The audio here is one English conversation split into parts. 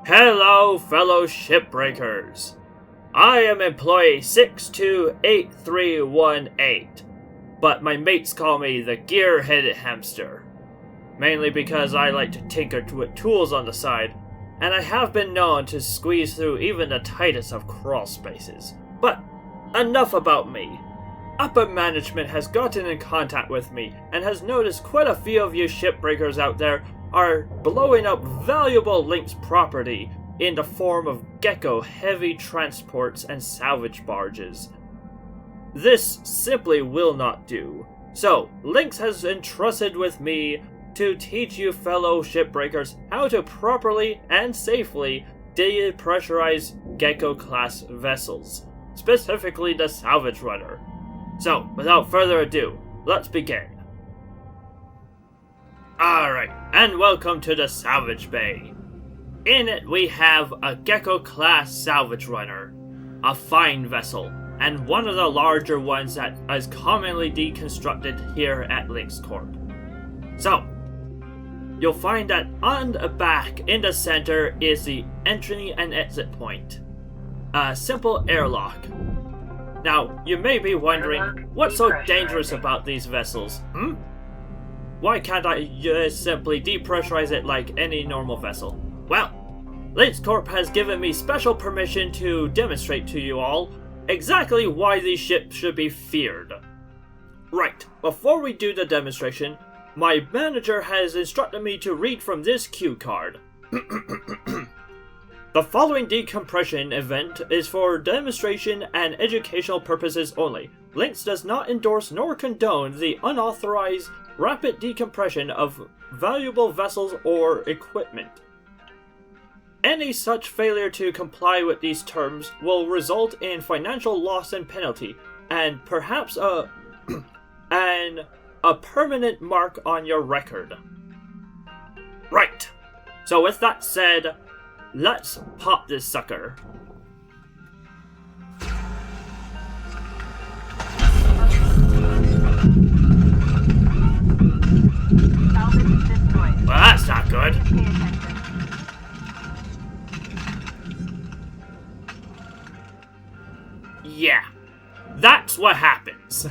Hello, fellow shipbreakers. I am employee 628318, but my mates call me the gear-headed hamster, mainly because I like to tinker with tools on the side, and I have been known to squeeze through even the tightest of crawl spaces. But enough about me. Upper management has gotten in contact with me and has noticed quite a few of you shipbreakers out there are blowing up valuable Link's property in the form of Gecko heavy transports and salvage barges. This simply will not do. So, Lynx has entrusted with me to teach you fellow shipbreakers how to properly and safely depressurize Gecko-class vessels, specifically the Salvage Runner. So, without further ado, let's begin. Alright, and welcome to the Salvage Bay. In it we have a Gecko-class Salvage Runner, a fine vessel, and one of the larger ones that is commonly deconstructed here at Lynx Corp. So, you'll find that on the back in the center is the entry and exit point, a simple airlock. Now, you may be wondering, what's so dangerous about these vessels, Why can't I just simply depressurize it like any normal vessel? Well, Lynx Corp has given me special permission to demonstrate to you all exactly why these ships should be feared. Right, before we do the demonstration, my manager has instructed me to read from this cue card. The following decompression event is for demonstration and educational purposes only. Lynx does not endorse nor condone the unauthorized rapid decompression of valuable vessels or equipment. Any such failure to comply with these terms will result in financial loss and penalty, and perhaps a permanent mark on your record. Right. So with that said, let's pop this sucker. Well, that's not good. Yeah, that's what happens.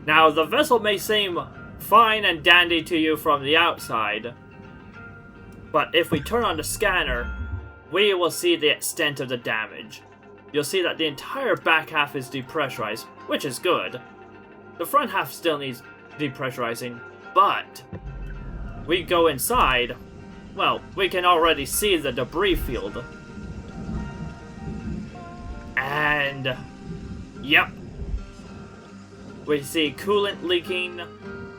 Now, the vessel may seem fine and dandy to you from the outside, but if we turn on the scanner, we will see the extent of the damage. You'll see that the entire back half is depressurized, which is good. The front half still needs depressurizing, but we go inside, well, we can already see the debris field. And, yep, we see coolant leaking,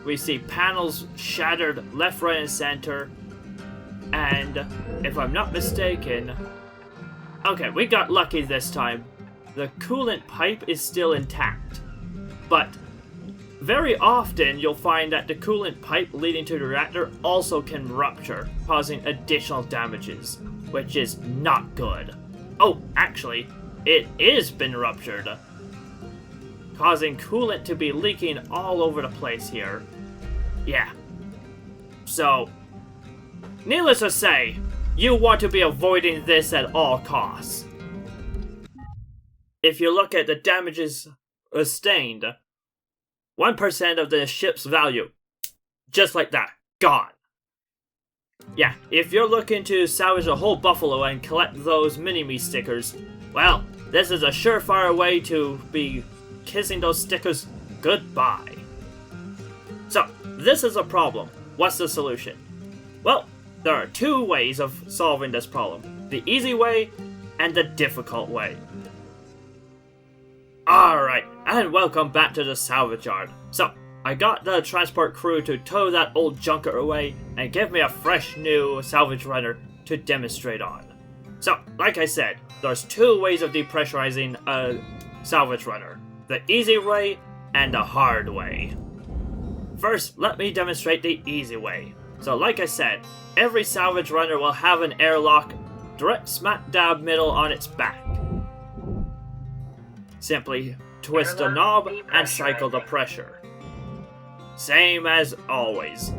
we see panels shattered left, right, and center, and if I'm not mistaken, okay, we got lucky this time. The coolant pipe is still intact, but very often you'll find that the coolant pipe leading to the reactor also can rupture, causing additional damages, which is not good. Oh, actually, it is been ruptured, causing coolant to be leaking all over the place here. Yeah. So, needless to say, you want to be avoiding this at all costs. If you look at the damages sustained, 1% of the ship's value, just like that, gone. Yeah, if you're looking to salvage a whole buffalo and collect those mini-me stickers, well, this is a surefire way to be kissing those stickers goodbye. So, this is a problem. What's the solution? Well, there are two ways of solving this problem. The easy way and the difficult way. Alright, and welcome back to the salvage yard. So, I got the transport crew to tow that old junker away and give me a fresh new salvage runner to demonstrate on. So, like I said, there's two ways of depressurizing a salvage runner. The easy way and the hard way. First, let me demonstrate the easy way. So like I said, every salvage runner will have an airlock direct smack dab middle on its back. Simply twist the knob and cycle the pressure. Same as always.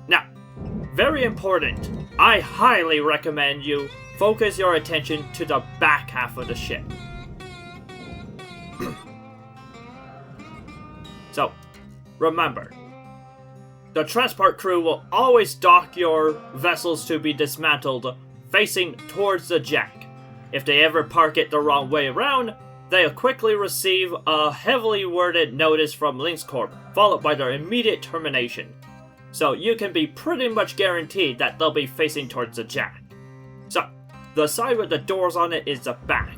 Now, very important, I highly recommend you focus your attention to the back half of the ship. So, remember, the transport crew will always dock your vessels to be dismantled facing towards the jack. If they ever park it the wrong way around, they'll quickly receive a heavily worded notice from Lynx Corp, followed by their immediate termination. So you can be pretty much guaranteed that they'll be facing towards the jack. So, the side with the doors on it is the back.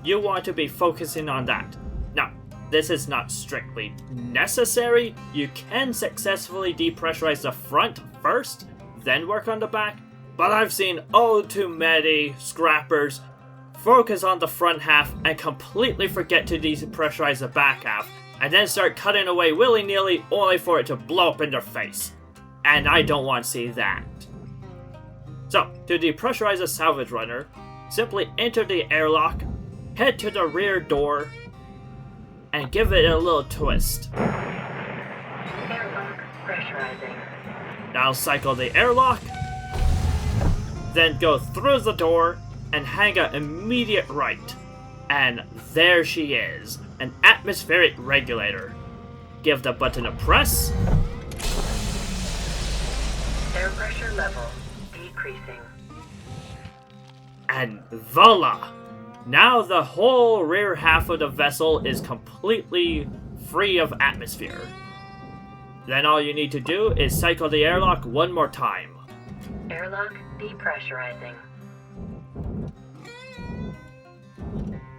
You want to be focusing on that. Now, this is not strictly necessary. You can successfully depressurize the front first, then work on the back. But I've seen all too many scrappers focus on the front half and completely forget to depressurize the back half, and then start cutting away willy-nilly only for it to blow up in their face. And I don't want to see that. So, to depressurize a salvage runner, simply enter the airlock, head to the rear door, and give it a little twist. Airlock pressurizing. Now cycle the airlock, then go through the door and hang an immediate right. And there she is, an atmospheric regulator. Give the button a press. Air pressure level decreasing. And voila! Now the whole rear half of the vessel is completely free of atmosphere. Then all you need to do is cycle the airlock one more time. Airlock depressurizing.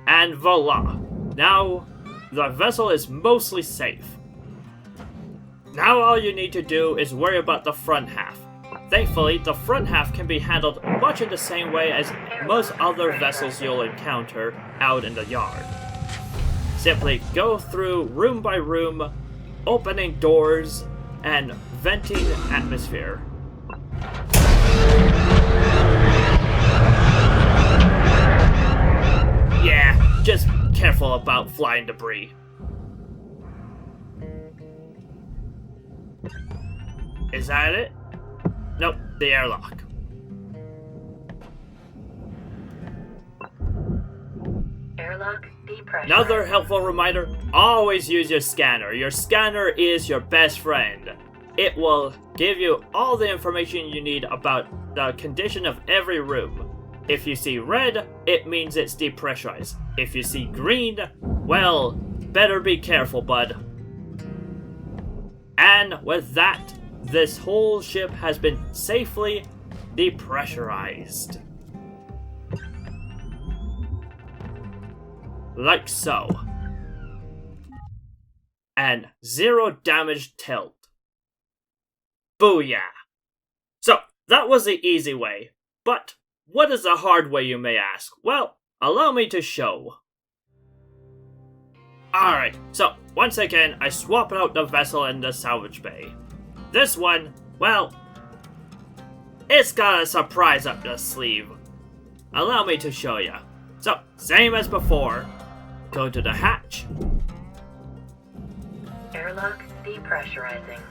And voila! Now the vessel is mostly safe. Now all you need to do is worry about the front half. Thankfully, the front half can be handled much in the same way as most other vessels you'll encounter out in the yard. Simply go through room by room, opening doors, and venting atmosphere. Yeah, just careful about flying debris. Is that it? Nope, the airlock. Airlock depressurizing. Another helpful reminder, always use your scanner. Your scanner is your best friend. It will give you all the information you need about the condition of every room. If you see red, it means it's depressurized. If you see green, well, better be careful, bud. And with that, this whole ship has been safely depressurized. Like so. And 0 damage tilt. Booyah! So, that was the easy way. But, what is the hard way, you may ask? Well, allow me to show. Alright, so, once again, I swapped out the vessel in the salvage bay. This one, well, it's got a surprise up the sleeve. Allow me to show ya. So, same as before. Go to the hatch. Airlock depressurizing.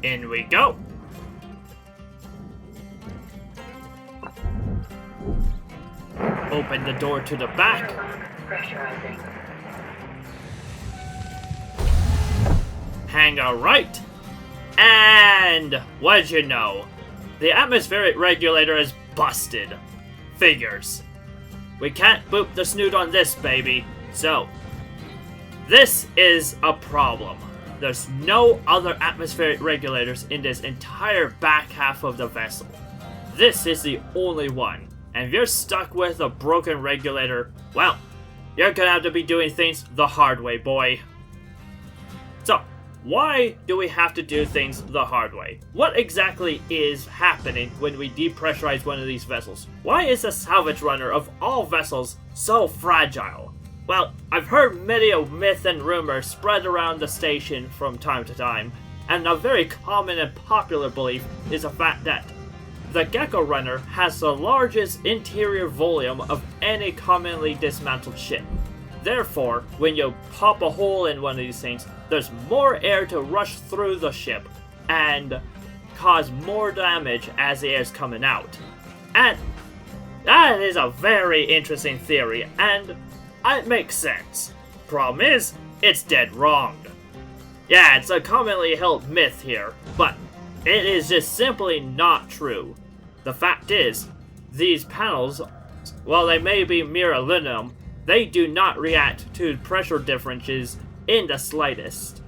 In we go. Open the door to the back. Airlock pressurizing. Hang a right. And what'd you know? The atmospheric regulator is busted. Figures. We can't boop the snoot on this baby. So, this is a problem. There's no other atmospheric regulators in this entire back half of the vessel. This is the only one. And if you're stuck with a broken regulator, well, you're gonna have to be doing things the hard way, boy. So, why do we have to do things the hard way? What exactly is happening when we depressurize one of these vessels? Why is the salvage runner of all vessels so fragile? Well, I've heard many a myth and rumor spread around the station from time to time, and a very common and popular belief is the fact that the Gecko runner has the largest interior volume of any commonly dismantled ship. Therefore, when you pop a hole in one of these things, there's more air to rush through the ship and cause more damage as the air's coming out. And that is a very interesting theory, and it makes sense. Problem is, it's dead wrong. Yeah, it's a commonly held myth here, but it is just simply not true. The fact is, these panels, while they may be mere aluminum, they do not react to pressure differences in the slightest.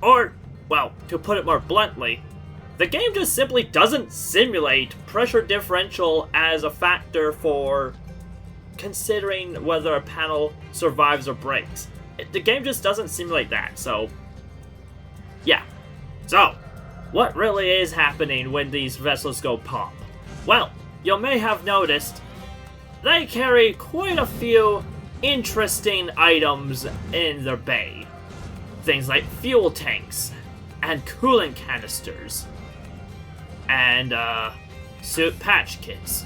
Or, well, to put it more bluntly, the game just simply doesn't simulate pressure differential as a factor for considering whether a panel survives or breaks. The game just doesn't simulate that, so yeah. So, what really is happening when these vessels go pop? Well, you may have noticed they carry quite a few interesting items in their bay. Things like fuel tanks, and coolant canisters, and suit patch kits,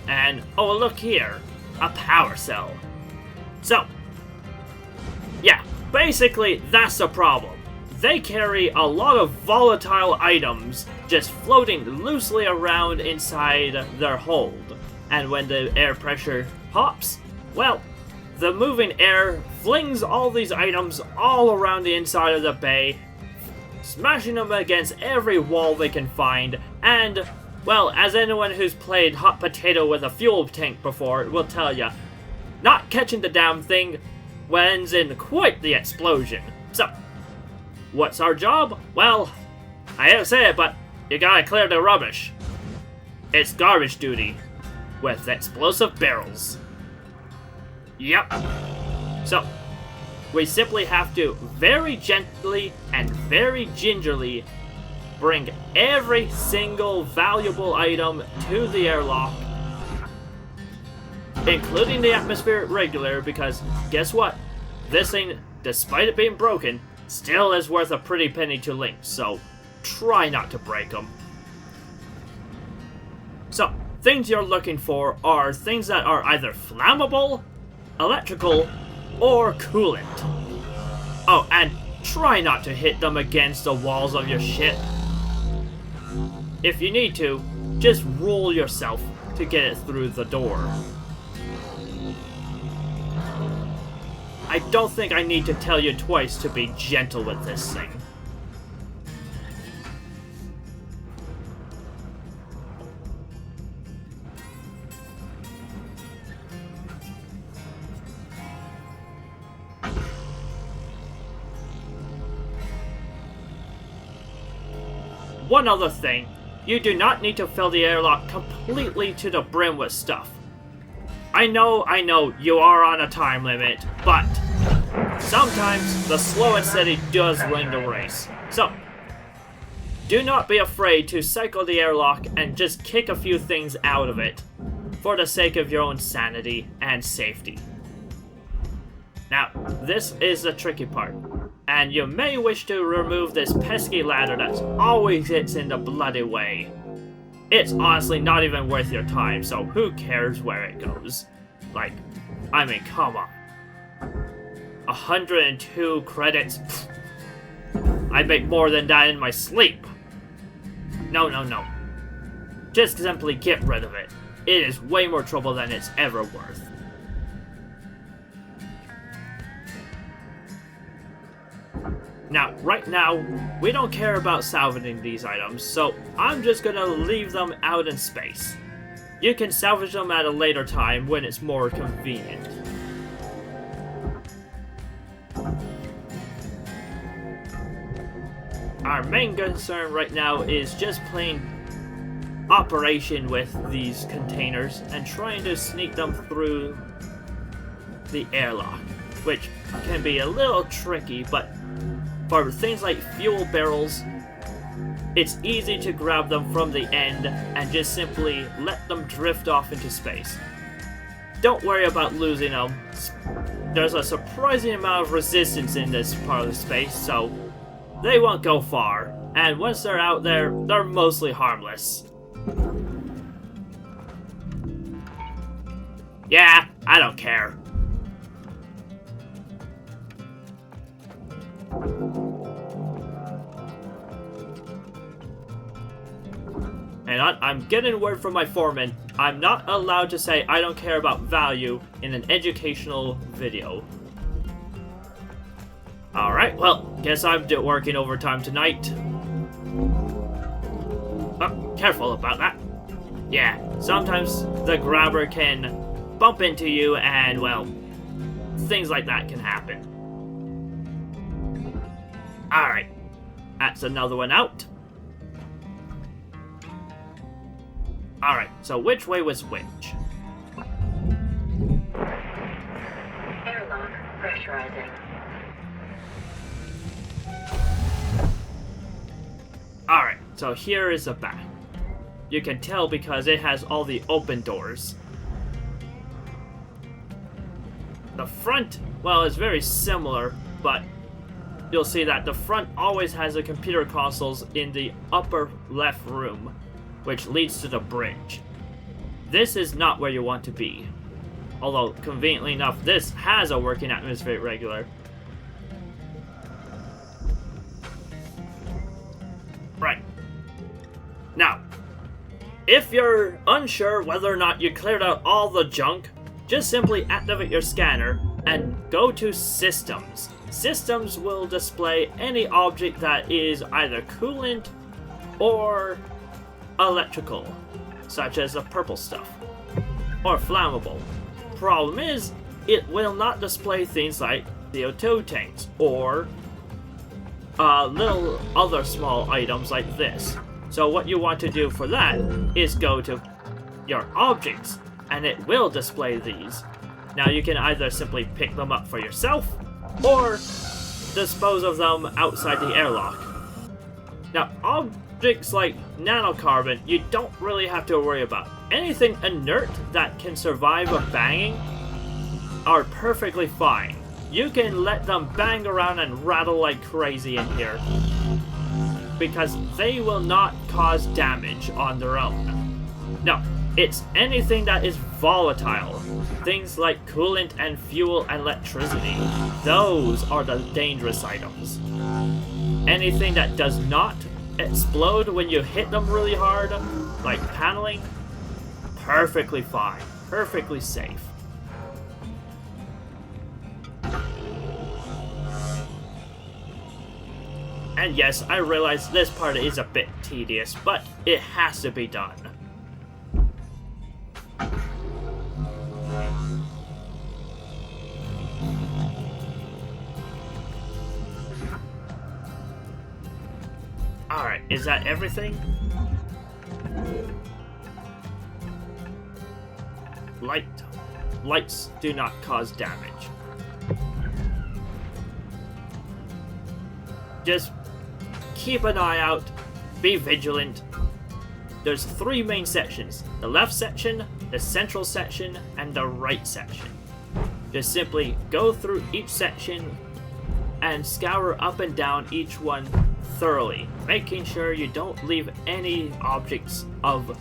and oh look here, a power cell. So, yeah, basically that's the problem. They carry a lot of volatile items just floating loosely around inside their hold. And when the air pressure pops, well, the moving air flings all these items all around the inside of the bay, smashing them against every wall they can find, and, well, as anyone who's played hot potato with a fuel tank before will tell ya, not catching the damn thing ends in quite the explosion. So, what's our job? Well, I hate to say it, but you gotta clear the rubbish. It's garbage duty, with explosive barrels. Yep. So, we simply have to very gently and very gingerly bring every single valuable item to the airlock, including the atmospheric regulator, because guess what? This thing, despite it being broken, still is worth a pretty penny to Link, so try not to break them. So, things you're looking for are things that are either flammable, electrical, or coolant. Oh, and try not to hit them against the walls of your ship. If you need to, just roll yourself to get it through the door. I don't think I need to tell you twice to be gentle with this thing. One other thing, you do not need to fill the airlock completely to the brim with stuff. I know, you are on a time limit, but sometimes the slow and steady does win the race. So, do not be afraid to cycle the airlock and just kick a few things out of it, for the sake of your own sanity and safety. Now, this is the tricky part, and you may wish to remove this pesky ladder that always gets in the bloody way. It's honestly not even worth your time, so who cares where it goes? Like, I mean, come on. 102 credits? Pfft. I'd make more than that in my sleep. No. Just simply get rid of it. It is way more trouble than it's ever worth. Now, right now, we don't care about salvaging these items, so I'm just gonna leave them out in space. You can salvage them at a later time when it's more convenient. Our main concern right now is just plain operation with these containers and trying to sneak them through the airlock, which can be a little tricky, but for things like fuel barrels, it's easy to grab them from the end and just simply let them drift off into space. Don't worry about losing them. There's a surprising amount of resistance in this part of the space, so they won't go far. And once they're out there, they're mostly harmless. Yeah, I don't care. Hang on, I'm getting word from my foreman. I'm not allowed to say I don't care about value in an educational video. Alright, well, guess I'm working overtime tonight. Oh, careful about that. Yeah, sometimes the grabber can bump into you and, well, things like that can happen. Alright, that's another one out. Alright, so which way was which? Airlock pressurizing. Alright, so here is the back. You can tell because it has all the open doors. The front, well, is very similar, but you'll see that the front always has the computer consoles in the upper left room, which leads to the bridge. This is not where you want to be. Although, conveniently enough, this has a working atmosphere regular. Right. Now, if you're unsure whether or not you cleared out all the junk, just simply activate your scanner and go to Systems. Systems will display any object that is either coolant or electrical, such as the purple stuff, or flammable. Problem is, it will not display things like CO2 tanks or little other small items like this. So what you want to do for that is go to your objects, and it will display these. Now you can either simply pick them up for yourself, or dispose of them outside the airlock. Now objects like nanocarbon, you don't really have to worry about. Anything inert that can survive a banging are perfectly fine. You can let them bang around and rattle like crazy in here, because they will not cause damage on their own. No, it's anything that is volatile. Things like coolant and fuel and electricity. Those are the dangerous items. Anything that does not explode when you hit them really hard, like paneling, perfectly fine, perfectly safe. And yes, I realize this part is a bit tedious, but it has to be done. Alright, is that everything? Lights do not cause damage. Just keep an eye out, be vigilant. There's 3 main sections: the left section, the central section, and the right section. Just simply go through each section and scour up and down each one thoroughly, making sure you don't leave any objects of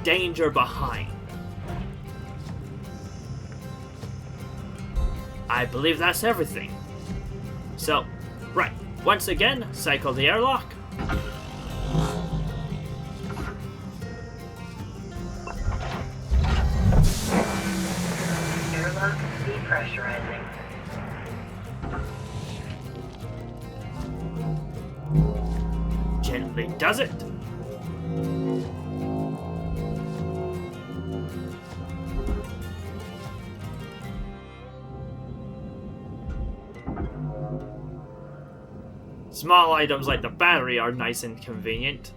danger behind. I believe that's everything. So, right, once again, cycle the airlock. Airlock depressurizing. Gently does it. Small items like the battery are nice and convenient.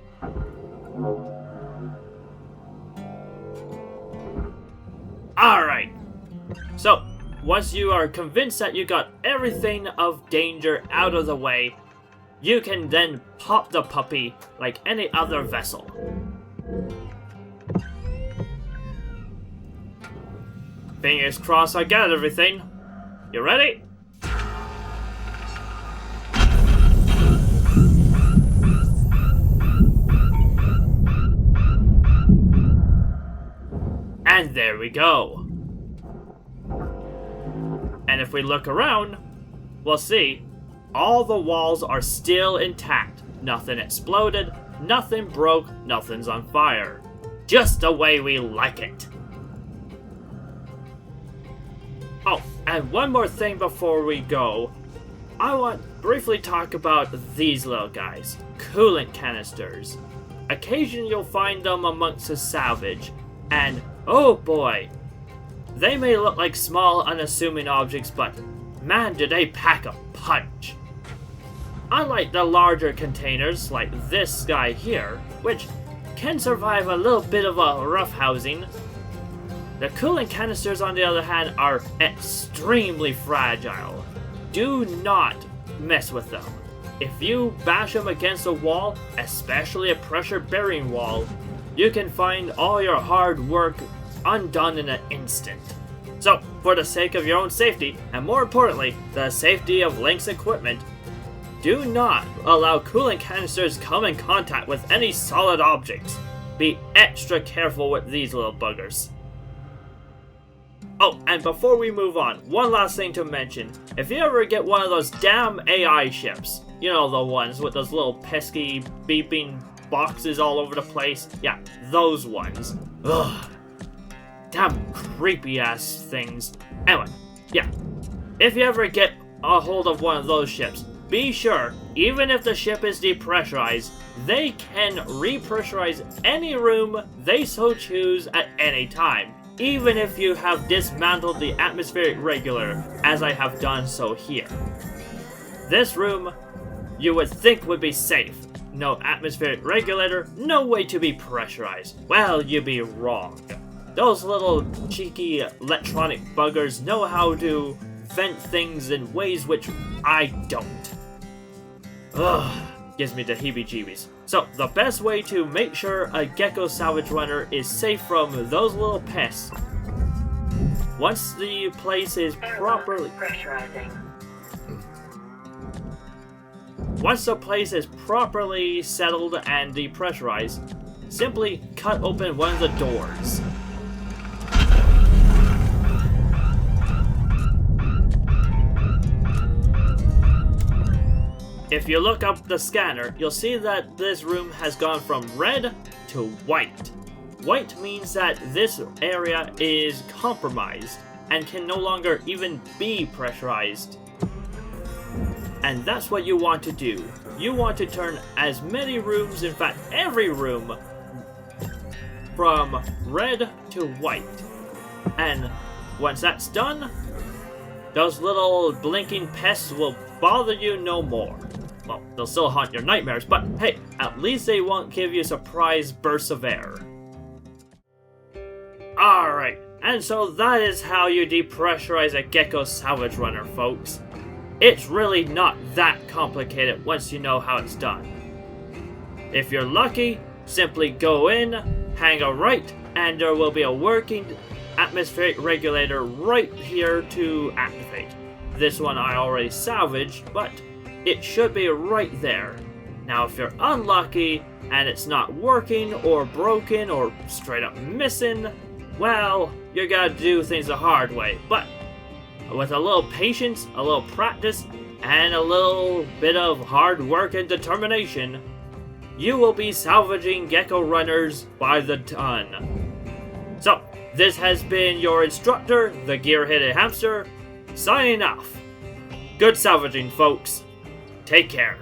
Alright, so once you are convinced that you got everything of danger out of the way, you can then pop the puppy like any other vessel. Fingers crossed I got everything. You ready? And there we go. And if we look around, we'll see all the walls are still intact. Nothing exploded, nothing broke, nothing's on fire. Just the way we like it. Oh, and one more thing before we go. I want to briefly talk about these little guys, coolant canisters. Occasionally you'll find them amongst the salvage, and oh boy, they may look like small unassuming objects, but man do they pack a punch. Unlike the larger containers like this guy here, which can survive a little bit of a roughhousing, the coolant canisters on the other hand are extremely fragile. Do not mess with them. If you bash them against a wall, especially a pressure bearing wall, you can find all your hard work undone in an instant. So, for the sake of your own safety, and more importantly, the safety of Link's equipment, do not allow coolant canisters come in contact with any solid objects. Be extra careful with these little buggers. Oh, and before we move on, one last thing to mention. If you ever get one of those damn AI ships, you know, the ones with those little pesky beeping boxes all over the place, yeah, those ones. Ugh. Damn creepy ass things. Anyway, yeah, if you ever get a hold of one of those ships, be sure, even if the ship is depressurized, they can repressurize any room they so choose at any time, even if you have dismantled the atmospheric regulator, as I have done so here. This room, you would think would be safe. No atmospheric regulator, no way to be pressurized. Well, you'd be wrong. Those little cheeky electronic buggers know how to vent things in ways which I don't. Ugh, gives me the heebie-jeebies. So, the best way to make sure a Gecko Salvage Runner is safe from those little pests, once the place is properly Pressurizing. Once the place is properly settled and depressurized, simply cut open one of the doors. If you look up the scanner, you'll see that this room has gone from red to white. White means that this area is compromised and can no longer even be pressurized. And that's what you want to do. You want to turn as many rooms, in fact every room, from red to white. And once that's done, those little blinking pests will bother you no more. Well, they'll still haunt your nightmares, but hey, at least they won't give you surprise bursts of air. Alright, and so that is how you depressurize a Gecko Salvage Runner, folks. It's really not that complicated once you know how it's done. If you're lucky, simply go in, hang a right, and there will be a working atmospheric regulator right here to activate. This one I already salvaged, but it should be right there. Now if you're unlucky and it's not working or broken or straight up missing, well, you gotta do things the hard way. But with a little patience, a little practice, and a little bit of hard work and determination, you will be salvaging Gecko Runners by the ton. So, this has been your instructor, the Gear-Headed Hamster, signing off. Good salvaging, folks. Take care.